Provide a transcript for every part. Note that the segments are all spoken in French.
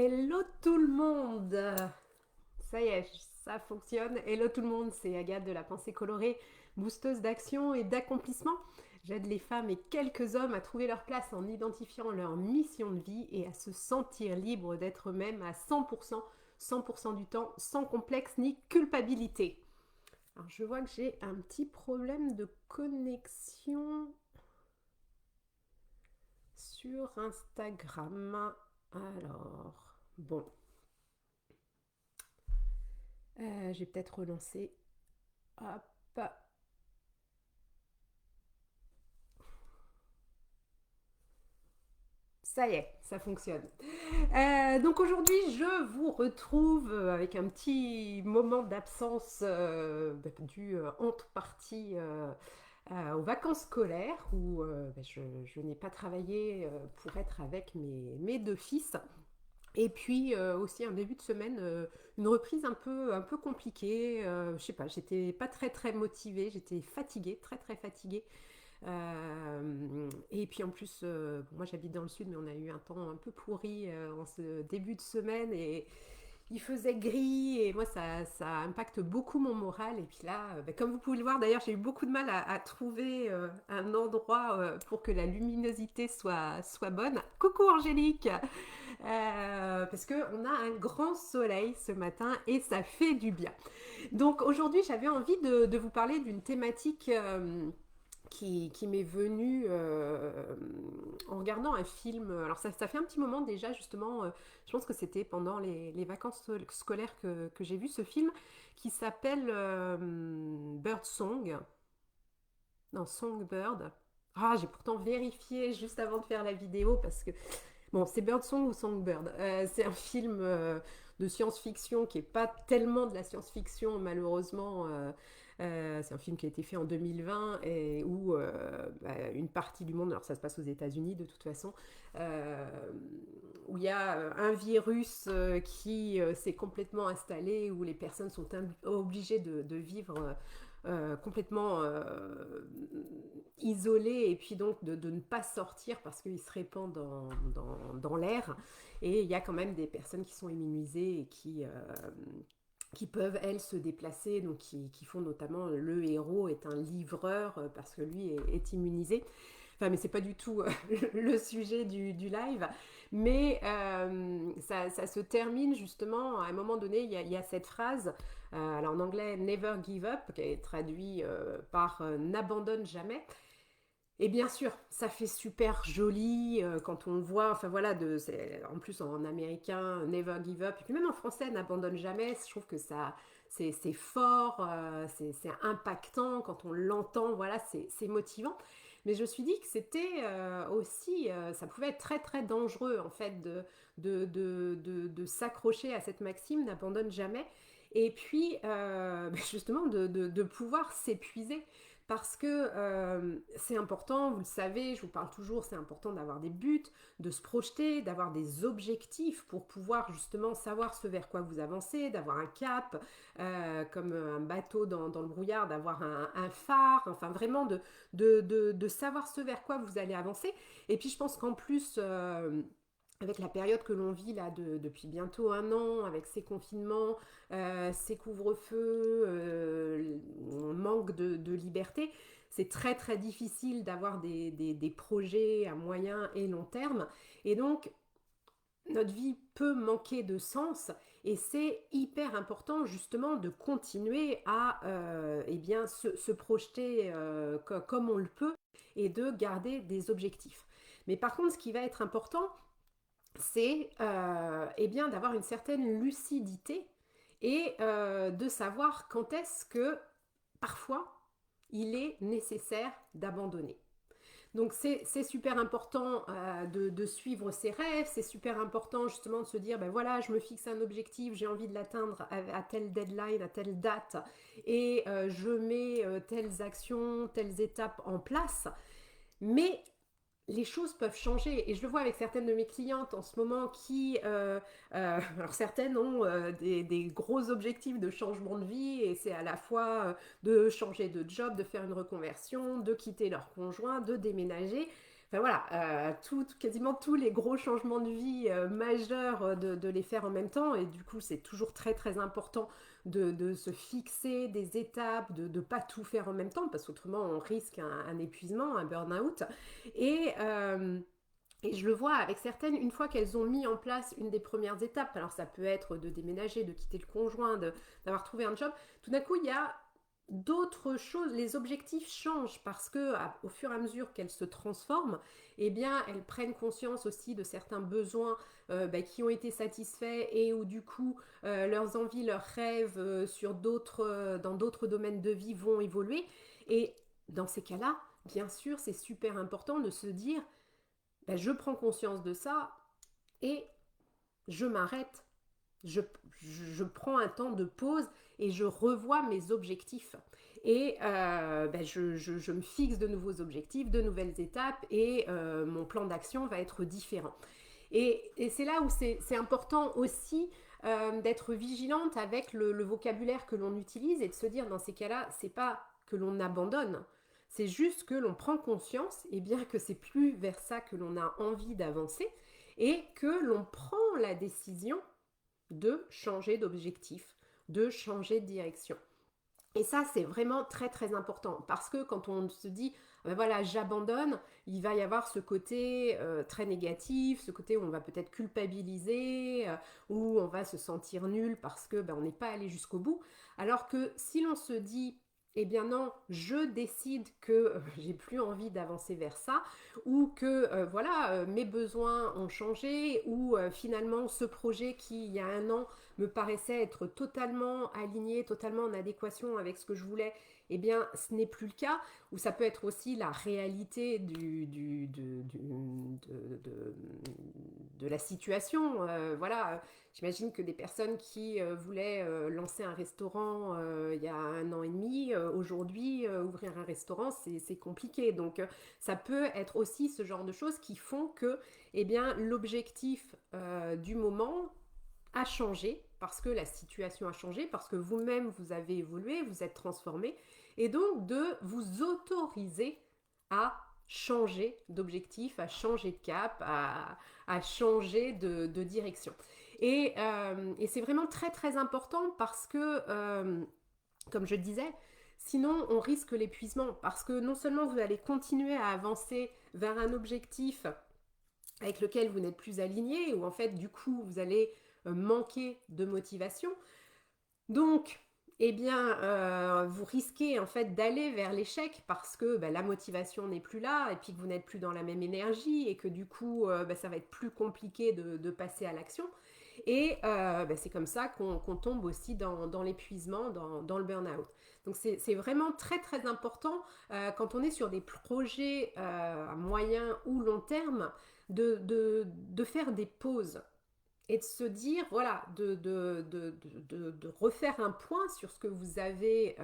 Hello tout le monde! Ça y est, ça fonctionne. Hello tout le monde, c'est Agathe de la pensée colorée, boosteuse d'action et d'accomplissement. J'aide les femmes et quelques hommes à trouver leur place en identifiant leur mission de vie et à se sentir libres d'être eux-mêmes à 100%, 100% du temps, sans complexe ni culpabilité. Alors je vois que j'ai un petit problème de connexion sur Instagram. Alors, bon, je vais peut-être relancer. Hop, ça y est, ça fonctionne. Donc aujourd'hui, je vous retrouve avec un petit moment d'absence dû entre partie aux vacances scolaires où je n'ai pas travaillé pour être avec mes deux fils. Et puis aussi un début de semaine, une reprise un peu compliquée. Je sais pas, j'étais pas très motivée, j'étais fatiguée, très fatiguée. Et puis en plus, moi j'habite dans le sud, mais on a eu un temps un peu pourri en ce début de semaine et il faisait gris et moi ça impacte beaucoup mon moral. Et puis là, comme vous pouvez le voir, d'ailleurs j'ai eu beaucoup de mal à trouver un endroit pour que la luminosité soit bonne. Coucou Angélique, parce qu'on a un grand soleil ce matin et ça fait du bien. Donc aujourd'hui j'avais envie de vous parler d'une thématique qui m'est venue en regardant un film. Alors ça fait un petit moment déjà, justement, je pense que c'était pendant les vacances scolaires que j'ai vu ce film qui s'appelle Bird Song. Non, Songbird. Ah, j'ai pourtant vérifié juste avant de faire la vidéo parce que bon, c'est Birdsong ou Songbird. C'est un film de science-fiction qui est pas tellement de la science-fiction, malheureusement. C'est un film qui a été fait en 2020 et où une partie du monde, alors ça se passe aux États-Unis de toute façon, euh, où il y a un virus qui s'est complètement installé, où les personnes sont obligées de vivre complètement isolé et puis donc de ne pas sortir parce qu'il se répand dans l'air. Et il y a quand même des personnes qui sont immunisées et qui peuvent, elles, se déplacer, donc qui font notamment, le héros est un livreur parce que lui est immunisé. Enfin, mais c'est pas du tout le sujet du live. Mais ça se termine justement, à un moment donné, il y a cette phrase, alors en anglais, never give up, qui est traduit par n'abandonne jamais. Et bien sûr, ça fait super joli quand on voit, enfin voilà, en plus en américain, Never Give Up, et puis même en français, N'abandonne jamais, je trouve que ça, c'est fort, c'est impactant quand on l'entend, voilà, c'est motivant. Mais je me suis dit que c'était aussi, ça pouvait être très dangereux en fait de s'accrocher à cette maxime, N'abandonne jamais, et puis justement de pouvoir s'épuiser. Parce que c'est important, vous le savez, je vous parle toujours, c'est important d'avoir des buts, de se projeter, d'avoir des objectifs pour pouvoir justement savoir ce vers quoi vous avancez, d'avoir un cap, comme un bateau dans le brouillard, d'avoir un phare, enfin vraiment de savoir ce vers quoi vous allez avancer. Et puis je pense qu'en plus, avec la période que l'on vit là depuis bientôt un an, avec ces confinements, ces couvre-feux, on manque de liberté, c'est très difficile d'avoir des projets à moyen et long terme. Et donc, notre vie peut manquer de sens et c'est hyper important justement de continuer à eh bien, se projeter comme on le peut et de garder des objectifs. Mais par contre, ce qui va être important, c'est eh bien d'avoir une certaine lucidité et de savoir quand est-ce que parfois il est nécessaire d'abandonner. Donc c'est super important de suivre ses rêves, c'est super important justement de se dire, ben voilà, je me fixe un objectif, j'ai envie de l'atteindre à telle deadline, à telle date, et je mets telles actions, telles étapes en place. Mais les choses peuvent changer et je le vois avec certaines de mes clientes en ce moment qui, alors certaines ont des gros objectifs de changement de vie et c'est à la fois de changer de job, de faire une reconversion, de quitter leur conjoint, de déménager. enfin voilà, quasiment tous les gros changements de vie majeurs, de les faire en même temps. Et du coup, c'est toujours très très important de se fixer des étapes, de ne pas tout faire en même temps, parce qu'autrement on risque un épuisement, un burn-out. Et, euh, et je le vois avec certaines, une fois qu'elles ont mis en place une des premières étapes, alors ça peut être de déménager, de quitter le conjoint, d'avoir trouvé un job, tout d'un coup il y a d'autres choses, les objectifs changent parce que au fur et à mesure qu'elles se transforment, eh bien elles prennent conscience aussi de certains besoins qui ont été satisfaits et où du coup leurs envies, leurs rêves dans d'autres domaines de vie vont évoluer. Et dans ces cas-là, bien sûr, c'est super important de se dire je prends conscience de ça et je m'arrête, je prends un temps de pause et je revois mes objectifs. Et je me fixe de nouveaux objectifs, de nouvelles étapes et mon plan d'action va être différent. Et c'est là où c'est important aussi d'être vigilante avec le vocabulaire que l'on utilise et de se dire dans ces cas-là, c'est pas que l'on abandonne, c'est juste que l'on prend conscience et bien que c'est plus vers ça que l'on a envie d'avancer et que l'on prend la décision de changer d'objectif, de changer de direction. Et ça, c'est vraiment très très important parce que quand on se dit, voilà, j'abandonne, il va y avoir ce côté très négatif, ce côté où on va peut-être culpabiliser, où on va se sentir nul parce que on n'est pas allé jusqu'au bout. Alors que si l'on se dit, eh bien non, je décide que j'ai plus envie d'avancer vers ça, ou que mes besoins ont changé, ou finalement ce projet qui il y a un an me paraissait être totalement aligné, totalement en adéquation avec ce que je voulais, eh bien ce n'est plus le cas, ou ça peut être aussi la réalité de la situation. Voilà, j'imagine que des personnes qui voulaient lancer un restaurant il y a un an et demi, aujourd'hui ouvrir un restaurant c'est compliqué. Donc ça peut être aussi ce genre de choses qui font que eh bien, l'objectif du moment a changé parce que la situation a changé, parce que vous-même vous avez évolué, vous êtes transformé, et donc de vous autoriser à changer d'objectif, à changer de cap, à changer de direction. Et c'est vraiment très très important parce que, comme je le disais, sinon on risque l'épuisement, parce que non seulement vous allez continuer à avancer vers un objectif avec lequel vous n'êtes plus aligné, ou en fait du coup vous allez manquer de motivation. Donc, eh bien, vous risquez en fait d'aller vers l'échec parce que la motivation n'est plus là et puis que vous n'êtes plus dans la même énergie et que du coup, ça va être plus compliqué de passer à l'action. Et c'est comme ça qu'on tombe aussi dans l'épuisement, dans le burn-out. Donc c'est vraiment très très important quand on est sur des projets à moyen ou long terme de faire des pauses et de se dire, voilà, de refaire un point sur ce que vous avez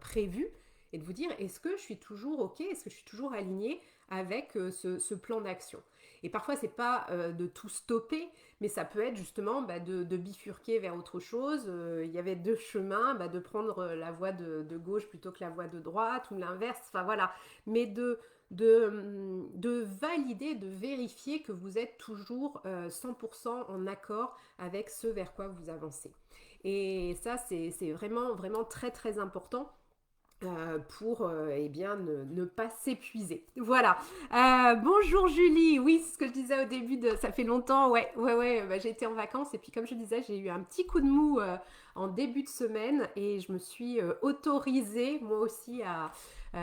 prévu et de vous dire, est-ce que je suis toujours OK, est-ce que je suis toujours alignée avec ce plan d'action. Et parfois, c'est pas de tout stopper, mais ça peut être justement de bifurquer vers autre chose. Il y avait deux chemins, de prendre la voie de gauche plutôt que la voie de droite ou l'inverse, enfin voilà. Mais de valider, de vérifier que vous êtes toujours 100% en accord avec ce vers quoi vous avancez. Et ça, c'est vraiment, vraiment très, très important. Pour ne pas s'épuiser. Voilà. Bonjour Julie. Oui, c'est ce que je disais au début ça fait longtemps. Ouais. J'ai été en vacances et puis comme je disais, j'ai eu un petit coup de mou en début de semaine et je me suis autorisée moi aussi à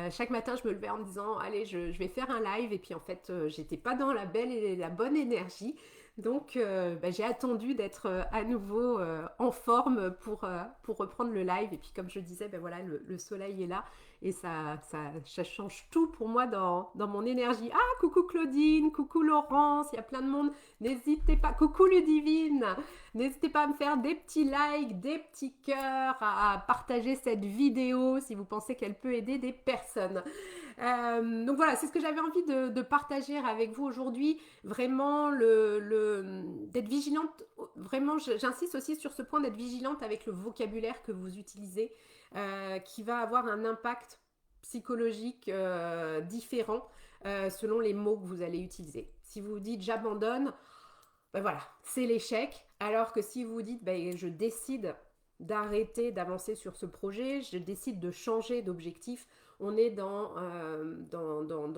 chaque matin, je me levais en me disant allez, je vais faire un live et puis en fait, j'étais pas dans la belle et la bonne énergie. Donc, j'ai attendu d'être à nouveau en forme pour reprendre le live. Et puis, comme je disais, voilà, le soleil est là et ça change tout pour moi dans mon énergie. Ah, coucou Claudine, coucou Laurence, il y a plein de monde. N'hésitez pas, coucou Ludivine, n'hésitez pas à me faire des petits likes, des petits cœurs, à partager cette vidéo si vous pensez qu'elle peut aider des personnes. Donc voilà, c'est ce que j'avais envie de partager avec vous aujourd'hui. Vraiment, d'être vigilante. Vraiment, j'insiste aussi sur ce point d'être vigilante avec le vocabulaire que vous utilisez, qui va avoir un impact psychologique différent selon les mots que vous allez utiliser. Si vous dites j'abandonne, ben voilà, c'est l'échec. Alors que si vous dites ben, je décide d'arrêter d'avancer sur ce projet, je décide de changer d'objectif, on est dans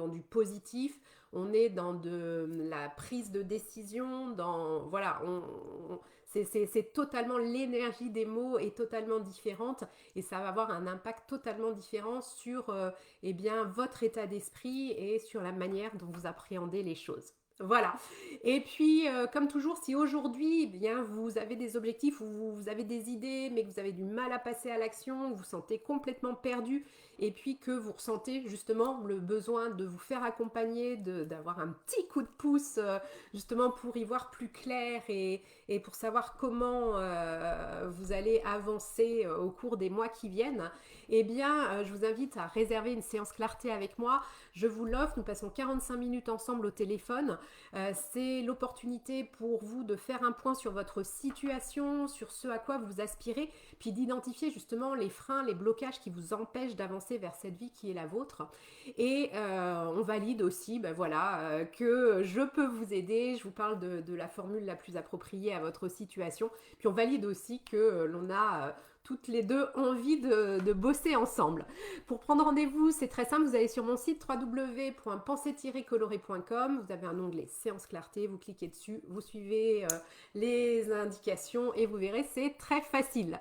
du positif, on est dans de la prise de décision, voilà, c'est totalement l'énergie des mots est totalement différente et ça va avoir un impact totalement différent sur eh bien, votre état d'esprit et sur la manière dont vous appréhendez les choses. Voilà. Et puis, comme toujours, si aujourd'hui, eh bien, vous avez des objectifs ou vous avez des idées, mais que vous avez du mal à passer à l'action, vous vous sentez complètement perdu, et puis que vous ressentez justement le besoin de vous faire accompagner, d'avoir un petit coup de pouce, justement pour y voir plus clair et pour savoir comment vous allez avancer au cours des mois qui viennent, eh bien, je vous invite à réserver une séance clarté avec moi. Je vous l'offre, nous passons 45 minutes ensemble au téléphone. C'est l'opportunité pour vous de faire un point sur votre situation, sur ce à quoi vous aspirez, puis d'identifier justement les freins, les blocages qui vous empêchent d'avancer vers cette vie qui est la vôtre. Et on valide aussi que je peux vous aider, je vous parle de la formule la plus appropriée à votre situation, puis on valide aussi que l'on a toutes les deux envie de bosser ensemble. Pour prendre rendez-vous, c'est très simple, vous allez sur mon site www.penser-coloré.com, vous avez un onglet séance clarté, vous cliquez dessus, vous suivez les indications et vous verrez, c'est très facile.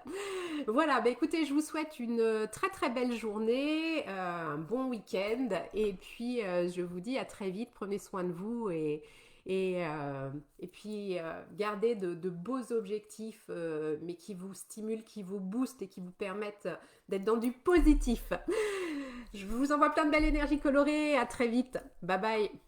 Voilà, bah écoutez, je vous souhaite une très très belle journée, un bon week-end et puis je vous dis à très vite, prenez soin de vous et puis gardez de beaux objectifs mais qui vous stimulent, qui vous boostent et qui vous permettent d'être dans du positif. Je vous envoie plein de belle énergie colorée, à très vite, bye bye.